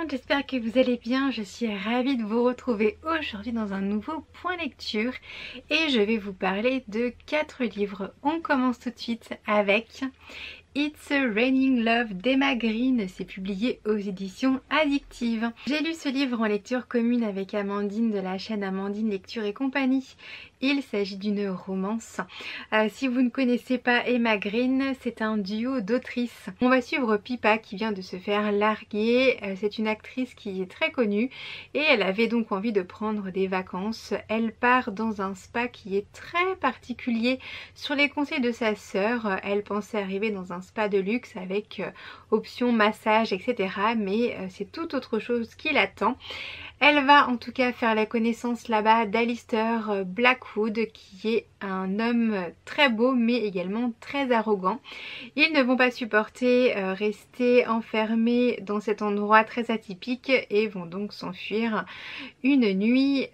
monde, j'espère que vous allez bien. Je suis ravie de vous retrouver aujourd'hui dans un nouveau point lecture et je vais vous parler de 4 livres. On commence tout de suite avec It's Raining Love d'Emma Green, c'est publié aux éditions Addictive. J'ai lu ce livre en lecture commune avec Amandine de la chaîne Amandine Lecture et Compagnie. Il s'agit d'une romance. Si vous ne connaissez pas Emma Green, c'est un duo d'autrices. On va suivre Pippa qui vient de se faire larguer. C'est une actrice qui est très connue et elle avait donc envie de prendre des vacances. Elle part dans un spa qui est très particulier. Sur les conseils de sa sœur, elle pensait arriver dans un spa de luxe avec option massage, etc. Mais c'est tout autre chose qui l'attend. Elle va en tout cas faire la connaissance là-bas d'Alistair Blackwood qui est un homme très beau mais également très arrogant. Ils ne vont pas supporter rester enfermés dans cet endroit très atypique et vont donc s'enfuir une nuit.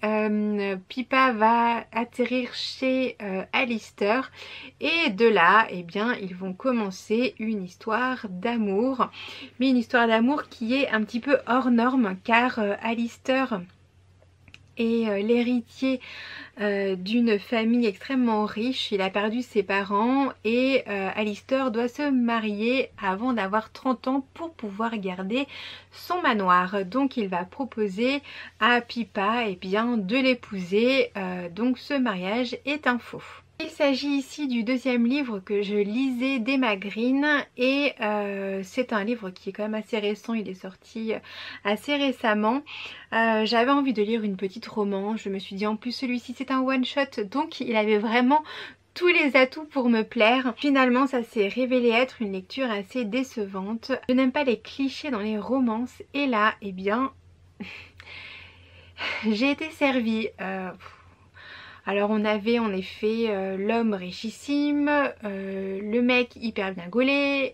Pippa va atterrir chez Alistair et de là, eh bien, ils vont commencer une histoire d'amour. Mais une histoire d'amour qui est un petit peu hors norme car Alistair est l'héritier d'une famille extrêmement riche. Il a perdu ses parents et Alistair doit se marier avant d'avoir 30 ans pour pouvoir garder son manoir. Donc il va proposer à Pippa bien, de l'épouser. Donc ce mariage est un faux. Il s'agit ici du deuxième livre que je lisais d'Emma Green et c'est un livre qui est quand même assez récent, il est sorti assez récemment. J'avais envie de lire une petite romance, je me suis dit en plus celui-ci c'est un one shot donc il avait vraiment tous les atouts pour me plaire. Finalement ça s'est révélé être une lecture assez décevante. Je n'aime pas les clichés dans les romances et là eh bien j'ai été servie. Alors on avait en effet l'homme richissime, le mec hyper bien gaulé,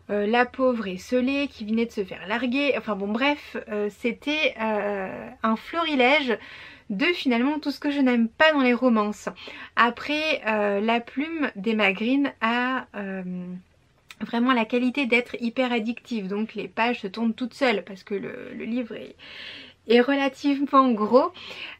la pauvre esseulée qui venait de se faire larguer. Enfin bon bref, c'était un florilège de finalement tout ce que je n'aime pas dans les romances. Après la plume d'Emma Green a vraiment la qualité d'être hyper addictive. Donc les pages se tournent toutes seules parce que le livre est relativement gros.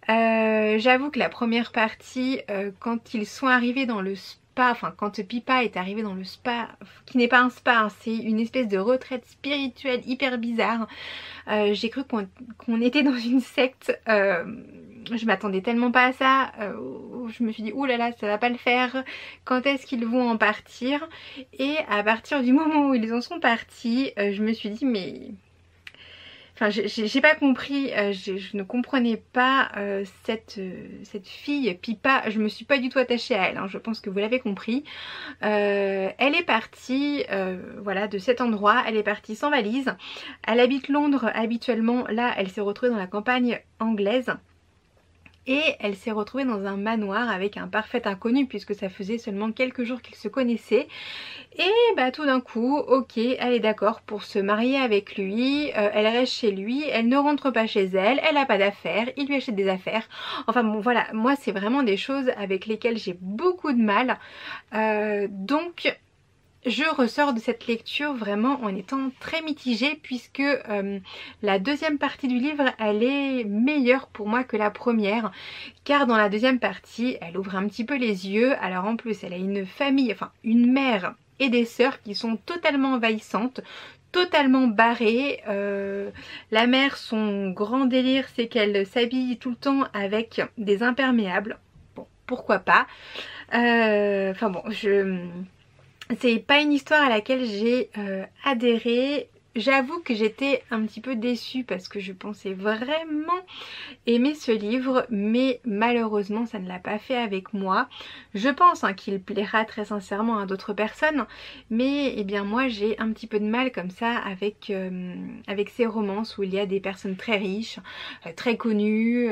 J'avoue que la première partie, quand ils sont arrivés dans le spa, enfin quand Pippa est arrivée dans le spa, qui n'est pas un spa, hein, c'est une espèce de retraite spirituelle hyper bizarre. J'ai cru qu'on était dans une secte. Je m'attendais tellement pas à ça. Je me suis dit ouh là là, ça va pas le faire. Quand est-ce qu'ils vont en partir? Et à partir du moment où ils en sont partis, je me suis dit mais... Enfin, j'ai pas compris, je ne comprenais pas cette fille Pippa, je me suis pas du tout attachée à elle, hein, je pense que vous l'avez compris. Elle est partie voilà, de cet endroit, elle est partie sans valise. Elle habite Londres habituellement, là elle s'est retrouvée dans la campagne anglaise. Et elle s'est retrouvée dans un manoir avec un parfait inconnu puisque ça faisait seulement quelques jours qu'ils se connaissaient. Et bah tout d'un coup, ok, elle est d'accord pour se marier avec lui, elle reste chez lui, elle ne rentre pas chez elle, elle n'a pas d'affaires, il lui achète des affaires. Enfin bon voilà, moi c'est vraiment des choses avec lesquelles j'ai beaucoup de mal. Donc... je ressors de cette lecture vraiment en étant très mitigée puisque la deuxième partie du livre elle est meilleure pour moi que la première car dans la deuxième partie elle ouvre un petit peu les yeux. Alors en plus elle a une famille, enfin une mère et des sœurs qui sont totalement envahissantes, totalement barrée. La mère, son grand délire c'est qu'elle s'habille tout le temps avec des imperméables. Bon, pourquoi pas. Enfin bon, c'est pas une histoire à laquelle j'ai adhéré. J'avoue que j'étais un petit peu déçue parce que je pensais vraiment aimer ce livre mais malheureusement ça ne l'a pas fait avec moi. Je pense qu'il plaira très sincèrement à d'autres personnes mais eh bien moi j'ai un petit peu de mal comme ça avec ces romances où il y a des personnes très riches, très connues.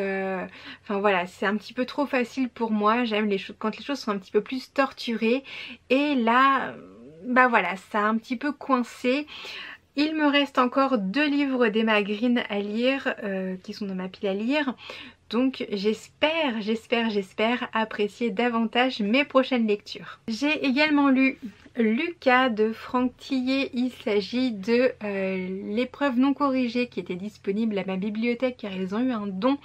Enfin voilà, c'est un petit peu trop facile pour moi. J'aime quand les choses sont un petit peu plus torturées et là bah voilà, ça a un petit peu coincé. Il me reste encore 2 livres d'Emma Green à lire qui sont dans ma pile à lire. Donc j'espère apprécier davantage mes prochaines lectures. J'ai également lu Lucas de Franck Tillet. Il s'agit de l'épreuve non corrigée qui était disponible à ma bibliothèque car ils ont eu un don.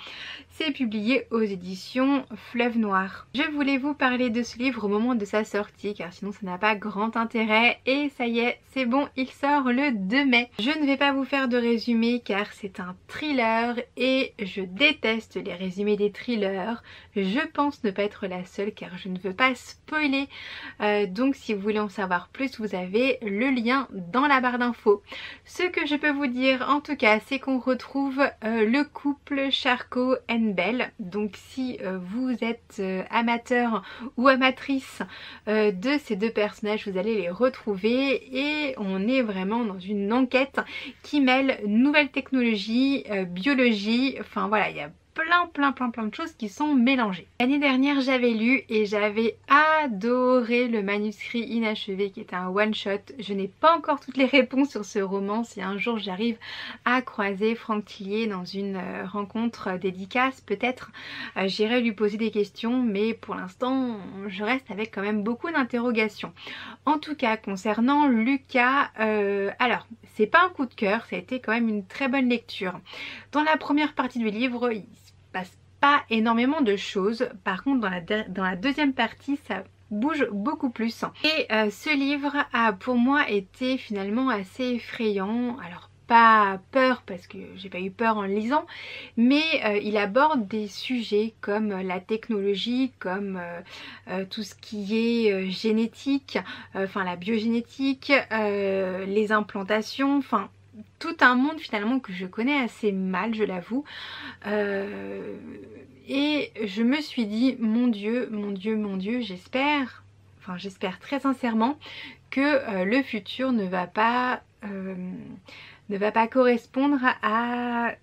C'est publié aux éditions Fleuve Noir. Je voulais vous parler de ce livre au moment de sa sortie car sinon ça n'a pas grand intérêt, et ça y est, c'est bon, il sort le 2 mai. Je ne vais pas vous faire de résumé car c'est un thriller et je déteste les résumés des thrillers. Je pense ne pas être la seule car je ne veux pas spoiler. Donc si vous voulez en savoir plus, vous avez le lien dans la barre d'infos. Ce que je peux vous dire en tout cas, c'est qu'on retrouve le couple Charcot and Belle. Donc si vous êtes amateur ou amatrice de ces deux personnages, vous allez les retrouver, et on est vraiment dans une enquête qui mêle nouvelles technologies, biologie, enfin voilà, il y a plein de choses qui sont mélangées. L'année dernière j'avais lu et j'avais adoré le manuscrit inachevé qui est un one shot. Je n'ai pas encore toutes les réponses sur ce roman. Si un jour j'arrive à croiser Franck Tillet dans une rencontre dédicace, peut-être j'irai lui poser des questions, mais pour l'instant je reste avec quand même beaucoup d'interrogations. En tout cas concernant Lucas, alors c'est pas un coup de cœur, ça a été quand même une très bonne lecture. Dans la première partie du livre, il se passe pas énormément de choses. Par contre dans la deuxième partie ça bouge beaucoup plus. Et ce livre a pour moi été finalement assez effrayant. Alors pas peur parce que j'ai pas eu peur en le lisant, mais il aborde des sujets comme la technologie, comme tout ce qui est génétique, enfin la biogénétique, les implantations, enfin tout un monde finalement que je connais assez mal, je l'avoue. Et je me suis dit, mon Dieu, j'espère très sincèrement que le futur ne va pas correspondre à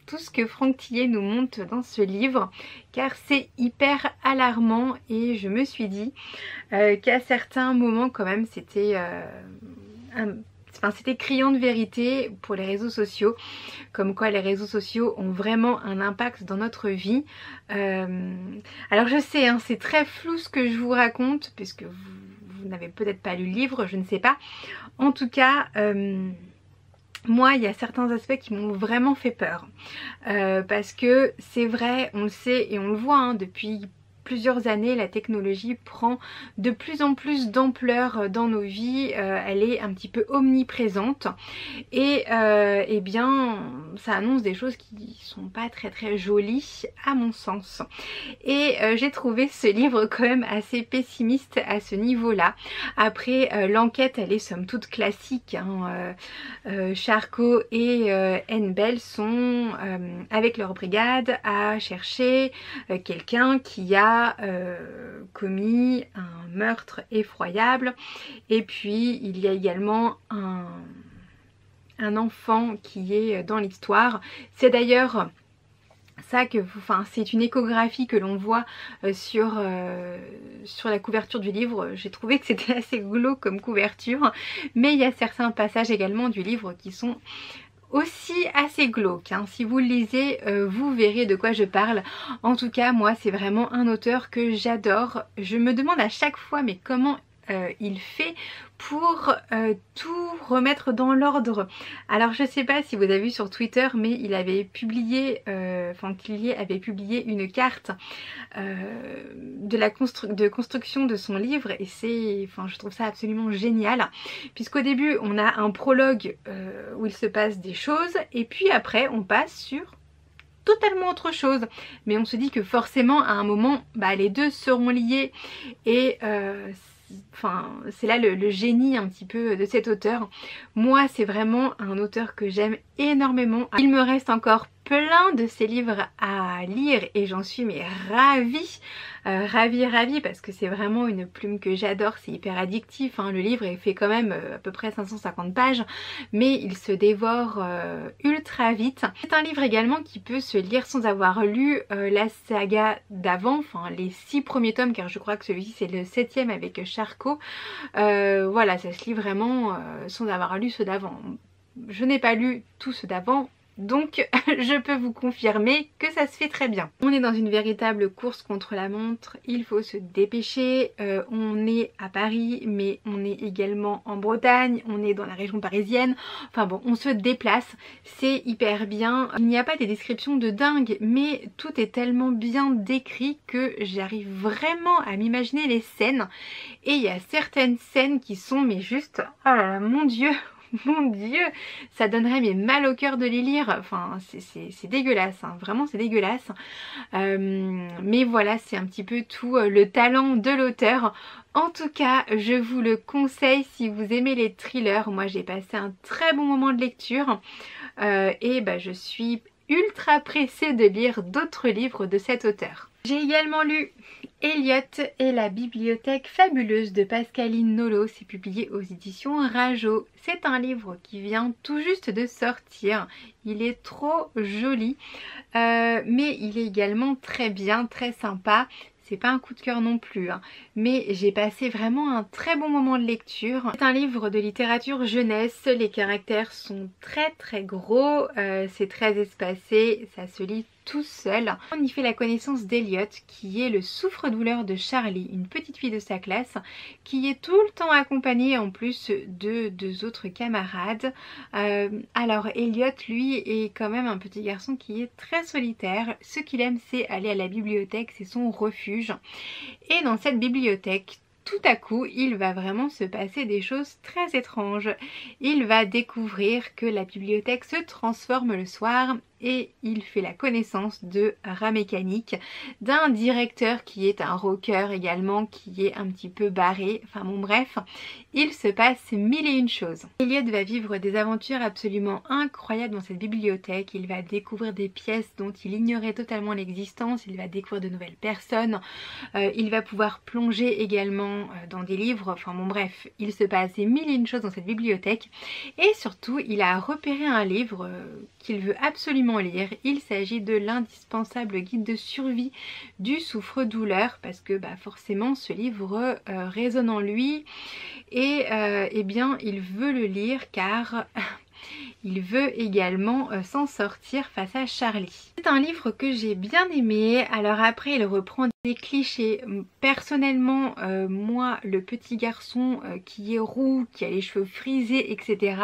tout ce que Franck Tillet nous montre dans ce livre, car c'est hyper alarmant. Et je me suis dit qu'à certains moments quand même c'était c'était criant de vérité pour les réseaux sociaux, comme quoi les réseaux sociaux ont vraiment un impact dans notre vie. Alors je sais, hein, c'est très flou ce que je vous raconte, puisque vous n'avez peut-être pas lu le livre, je ne sais pas. En tout cas, moi il y a certains aspects qui m'ont vraiment fait peur. Parce que c'est vrai, on le sait et on le voit hein, depuis plusieurs années, la technologie prend de plus en plus d'ampleur dans nos vies, elle est un petit peu omniprésente, et eh bien ça annonce des choses qui sont pas très jolies à mon sens. Et j'ai trouvé ce livre quand même assez pessimiste à ce niveau là. Après l'enquête elle est somme toute classique hein. Charcot et Belle sont avec leur brigade à chercher quelqu'un qui a commis un meurtre effroyable, et puis il y a également un enfant qui est dans l'histoire. C'est d'ailleurs ça que c'est une échographie que l'on voit sur la couverture du livre. J'ai trouvé que c'était assez glauque comme couverture, mais il y a certains passages également du livre qui sont aussi assez glauque hein. Si vous le lisez, vous verrez de quoi je parle. En tout cas, moi, c'est vraiment un auteur que j'adore. Je me demande à chaque fois, mais comment il fait pour tout remettre dans l'ordre. Alors je sais pas si vous avez vu sur Twitter, mais il avait publié, Franck Tillet avait publié une carte de construction de son livre, et c'est, je trouve ça absolument génial, puisqu'au début on a un prologue où il se passe des choses, et puis après on passe sur totalement autre chose, mais on se dit que forcément à un moment les deux seront liés, et c'est là le génie un petit peu de cet auteur. Moi c'est vraiment un auteur que j'aime énormément. Il me reste encore plein de ses livres à lire et j'en suis ravie, ravie, parce que c'est vraiment une plume que j'adore, c'est hyper addictif hein. Le livre est fait quand même à peu près 550 pages, mais il se dévore ultra vite. C'est un livre également qui peut se lire sans avoir lu la saga d'avant, les 6 premiers tomes, car je crois que celui-ci c'est le 7e avec Charcot. Voilà, ça se lit vraiment sans avoir lu ceux d'avant. Je n'ai pas lu tous ceux d'avant, Donc je peux vous confirmer que ça se fait très bien. On est dans une véritable course contre la montre, il faut se dépêcher. On est à Paris mais on est également en Bretagne, on est dans la région parisienne. Enfin bon, on se déplace, c'est hyper bien. Il n'y a pas des descriptions de dingue mais tout est tellement bien décrit que j'arrive vraiment à m'imaginer les scènes. Et il y a certaines scènes qui sont mais juste, oh là là, mon Dieu, mon Dieu, ça donnerait mais mal au cœur de les lire. Enfin c'est dégueulasse, hein. Vraiment c'est dégueulasse. Mais voilà, c'est un petit peu tout le talent de l'auteur. En tout cas, je vous le conseille si vous aimez les thrillers. Moi j'ai passé un très bon moment de lecture et bah, je suis ultra pressée de lire d'autres livres de cet auteur. J'ai également lu Elliot et la bibliothèque fabuleuse de Pascaline Nolo, c'est publié aux éditions Rajo. C'est un livre qui vient tout juste de sortir, il est trop joli, mais il est également très bien, très sympa. C'est pas un coup de cœur non plus, hein. Mais j'ai passé vraiment un très bon moment de lecture. C'est un livre de littérature jeunesse, les caractères sont très gros, c'est très espacé, ça se lit tout seul. On y fait la connaissance d'Elliot qui est le souffre-douleur de Charlie, une petite fille de sa classe qui est tout le temps accompagnée en plus de deux autres camarades. Alors Elliot lui est quand même un petit garçon qui est très solitaire. Ce qu'il aime c'est aller à la bibliothèque, c'est son refuge. Et dans cette bibliothèque, tout à coup, il va vraiment se passer des choses très étranges. Il va découvrir que la bibliothèque se transforme le soir et il fait la connaissance de rats mécaniques, d'un directeur qui est un rocker également, qui est un petit peu barré. Enfin bon bref, il se passe mille et une choses. Elliot va vivre des aventures absolument incroyables dans cette bibliothèque. Il va découvrir des pièces dont il ignorait totalement l'existence. Il va découvrir de nouvelles personnes. Il va pouvoir plonger également dans des livres. Enfin bon bref, il se passe mille et une choses dans cette bibliothèque. Et surtout, il a repéré un livre qu'il veut absolument lire. Il s'agit de l'indispensable guide de survie du souffre-douleur parce que bah, forcément ce livre résonne en lui et eh bien il veut le lire car il veut également s'en sortir face à Charlie. C'est un livre que j'ai bien aimé. Alors après il reprend des clichés. Personnellement moi le petit garçon qui est roux, qui a les cheveux frisés etc.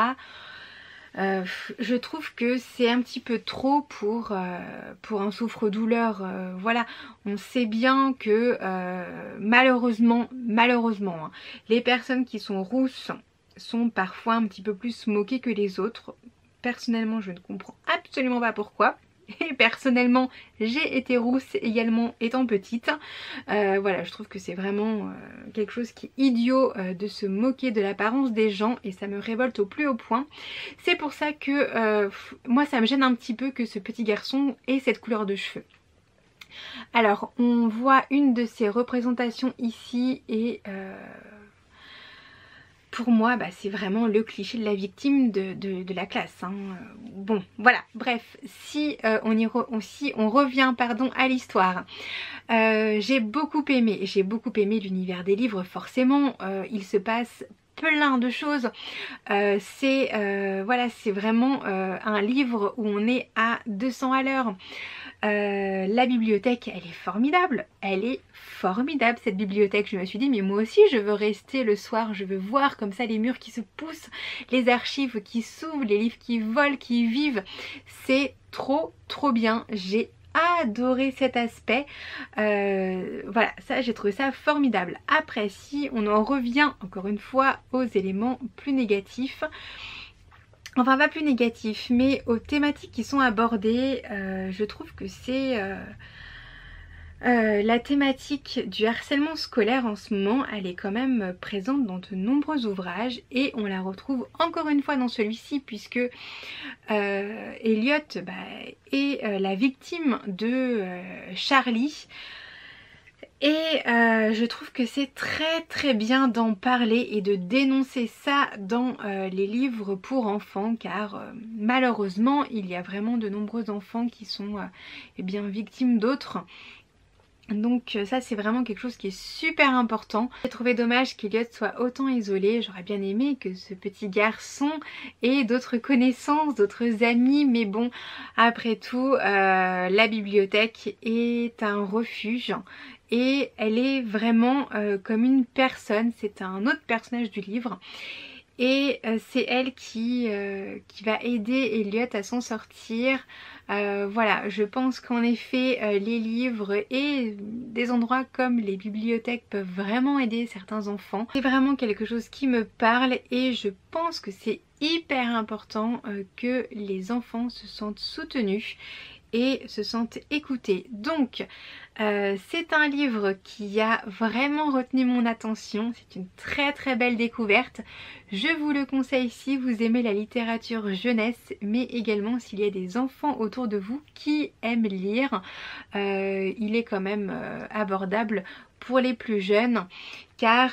Je trouve que c'est un petit peu trop pour un souffre-douleur. Voilà, on sait bien que malheureusement hein, les personnes qui sont rousses sont parfois un petit peu plus moquées que les autres. Personnellement, je ne comprends absolument pas pourquoi. Et personnellement, j'ai été rousse également étant petite. Voilà, je trouve que c'est vraiment quelque chose qui est idiot de se moquer de l'apparence des gens et ça me révolte au plus haut point. C'est pour ça que moi ça me gêne un petit peu que ce petit garçon ait cette couleur de cheveux. Alors, on voit une de ses représentations ici et... pour moi, bah, c'est vraiment le cliché de la victime de la classe. Hein. Bon, voilà, bref, si on revient pardon, à l'histoire, j'ai beaucoup aimé l'univers des livres, forcément, il se passe plein de choses. Voilà, c'est vraiment un livre où on est à 200 à l'heure. La bibliothèque elle est formidable cette bibliothèque. Je me suis dit mais moi aussi je veux rester le soir, je veux voir comme ça les murs qui se poussent, les archives qui s'ouvrent, les livres qui volent, qui vivent. C'est trop bien, j'ai adoré cet aspect. Voilà, ça j'ai trouvé ça formidable. Après si on en revient encore une fois aux éléments plus négatifs, enfin pas plus négatif, mais aux thématiques qui sont abordées, je trouve que c'est la thématique du harcèlement scolaire en ce moment, elle est quand même présente dans de nombreux ouvrages et on la retrouve encore une fois dans celui-ci puisque Elliot bah, est la victime de Charlie. Et je trouve que c'est très bien d'en parler et de dénoncer ça dans les livres pour enfants car malheureusement il y a vraiment de nombreux enfants qui sont eh bien victimes d'autres. Donc ça c'est vraiment quelque chose qui est super important. J'ai trouvé dommage qu'Eliot soit autant isolé. J'aurais bien aimé que ce petit garçon ait d'autres connaissances, d'autres amis. Mais bon, après tout, la bibliothèque est un refuge. Et elle est vraiment comme une personne. C'est un autre personnage du livre. Et c'est elle qui va aider Eliot à s'en sortir. Voilà, je pense qu'en effet les livres et des endroits comme les bibliothèques peuvent vraiment aider certains enfants. C'est vraiment quelque chose qui me parle et je pense que c'est hyper important que les enfants se sentent soutenus et se sentent écoutés. Donc c'est un livre qui a vraiment retenu mon attention. C'est une très belle découverte. Je vous le conseille si vous aimez la littérature jeunesse, mais également s'il y a des enfants autour de vous qui aiment lire. Il est quand même abordable pour les plus jeunes, car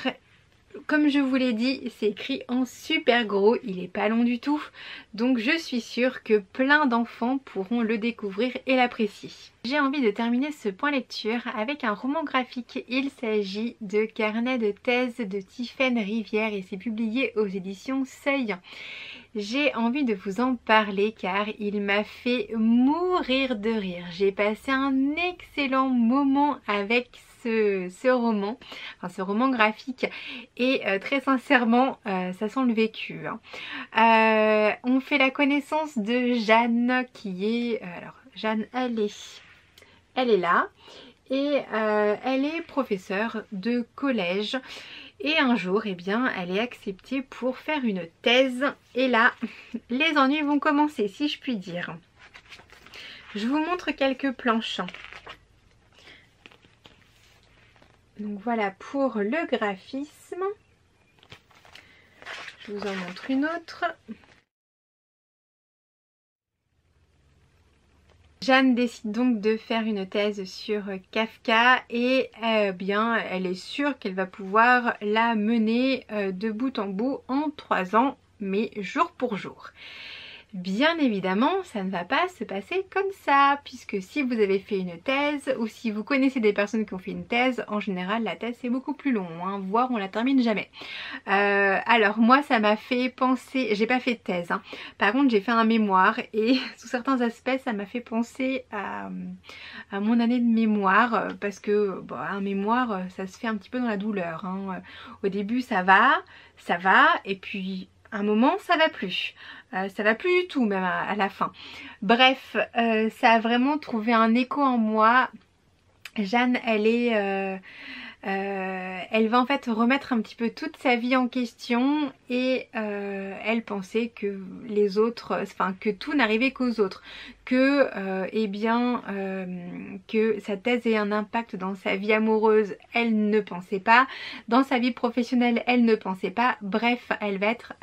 comme je vous l'ai dit, c'est écrit en super gros, il est pas long du tout, donc je suis sûre que plein d'enfants pourront le découvrir et l'apprécier. J'ai envie de terminer ce point lecture avec un roman graphique. Il s'agit de Carnet de thèse de Tiffaine Rivière et c'est publié aux éditions Seuil. J'ai envie de vous en parler car il m'a fait mourir de rire. J'ai passé un excellent moment avec ce roman, enfin ce roman graphique, et très sincèrement ça sent le vécu. On fait la connaissance de Jeanne qui est... alors Jeanne elle est là et elle est professeure de collège. Et un jour, eh bien, elle est acceptée pour faire une thèse. Et là, les ennuis vont commencer, si je puis dire. Je vous montre quelques planches. Donc voilà pour le graphisme. Je vous en montre une autre. Jeanne décide donc de faire une thèse sur Kafka et bien elle est sûre qu'elle va pouvoir la mener de bout en bout en 3 ans, mais jour pour jour. Bien évidemment, ça ne va pas se passer comme ça, puisque si vous avez fait une thèse ou si vous connaissez des personnes qui ont fait une thèse, en général la thèse c'est beaucoup plus long, hein, voire on la termine jamais. Alors moi ça m'a fait penser, j'ai pas fait de thèse, hein. Par contre j'ai fait un mémoire et sous certains aspects ça m'a fait penser à mon année de mémoire, parce que bon, un mémoire ça se fait un petit peu dans la douleur, hein. Au début ça va et puis à un moment ça va plus. Ça va plus du tout même à la fin. Bref, ça a vraiment trouvé un écho en moi. Jeanne, elle va en fait remettre un petit peu toute sa vie en question et elle pensait que les autres, enfin que tout n'arrivait qu'aux autres, que que sa thèse ait un impact dans sa vie amoureuse, elle ne pensait pas, dans sa vie professionnelle, elle ne pensait pas. Bref, elle va être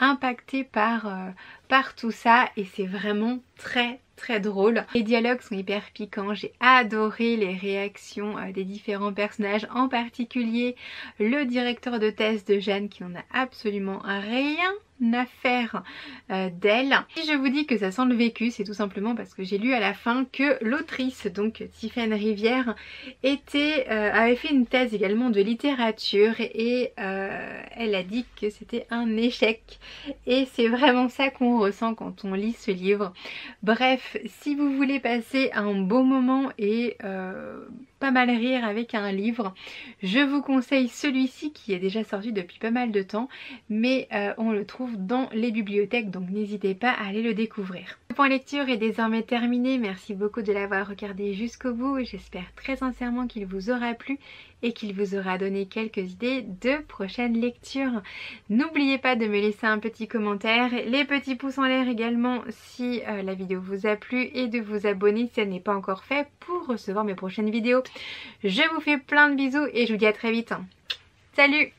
impactée par tout ça et c'est vraiment très drôle. Les dialogues sont hyper piquants, j'ai adoré les réactions des différents personnages, en particulier le directeur de thèse de Jeanne qui n'en a absolument rien à faire d'elle. Si je vous dis que ça sent le vécu, c'est tout simplement parce que j'ai lu à la fin que l'autrice, donc Tiffaine Rivière, avait fait une thèse également de littérature et elle a dit que c'était un échec et c'est vraiment ça qu'on ressent quand on lit ce livre. Bref, si vous voulez passer un beau moment et pas mal rire avec un livre, je vous conseille celui-ci qui est déjà sorti depuis pas mal de temps, mais on le trouve dans les bibliothèques, donc n'hésitez pas à aller le découvrir. Le point lecture est désormais terminé, merci beaucoup de l'avoir regardé jusqu'au bout et j'espère très sincèrement qu'il vous aura plu et qu'il vous aura donné quelques idées de prochaines lectures. N'oubliez pas de me laisser un petit commentaire, les petits pouces en l'air également si la vidéo vous a plu et de vous abonner si ça n'est pas encore fait pour recevoir mes prochaines vidéos. Je vous fais plein de bisous et je vous dis à très vite. Salut!